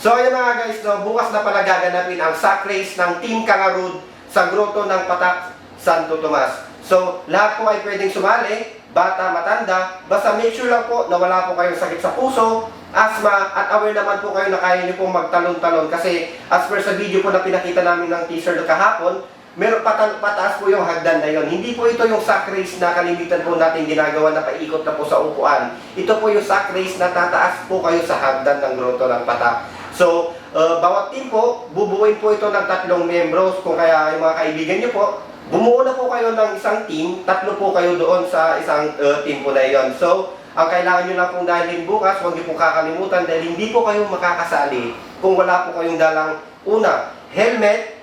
So ayun na nga guys, no, bukas na pala gaganapin ang sack race ng Team Kangaroo sa Grotto ng Patak, Santo Tomas. So lahat po ay pwedeng sumali, bata, matanda, basta make sure lang po na wala po kayong sakit sa puso, asthma, at aware naman po kayo na kaya nyo pong magtalon-talon kasi as per sa video po na pinakita namin ng teaser kahapon, meron pataas po yung hagdan na yon. Hindi po ito yung sack race na kalimitan po natin ginagawa na paikot na po sa upuan. Ito po yung sack race na tataas po kayo sa hagdan ng Grotto ng Patak. So, bawat team po, bubuuin po ito ng 3 membros. Kung kaya yung mga kaibigan nyo po, bumuo na po kayo ng isang team, 3 po kayo doon sa isang team po na yon. So, ang kailangan nyo lang pong dalhin bukas, huwag nyo pong kakalimutan dahil hindi po kayo makakasali kung wala po kayong dalang una, helmet,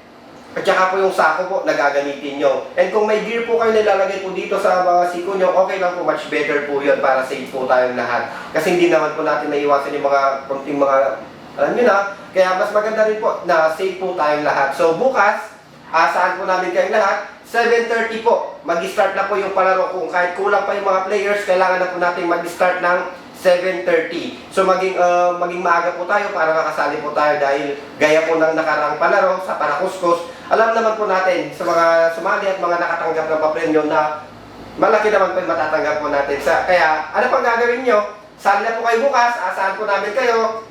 at saka po yung sako po na gagamitin nyo. And kung may gear po kayo nilalagay po dito sa mga siko nyo, okay lang po, much better po yun para safe po tayong lahat. Kasi hindi naman po natin naiwasan yung mga konting mga, alam nyo na, kaya mas maganda rin po na safe po tayong lahat. So bukas, asahan po namin kayong lahat, 7:30 po, mag-start na po yung palaro. Kung kahit kulang pa yung mga players, kailangan na po natin mag-start ng 7:30. So maging maaga po tayo para makasali po tayo dahil gaya po ng nakarang palaro sa Parakuskus. Alam naman po natin sa mga sumali at mga nakatanggap ng papremyo na malaki naman po yung matatanggap po natin. Kaya ano pang gagawin nyo? Sali na po kayo bukas, asahan po namin kayo.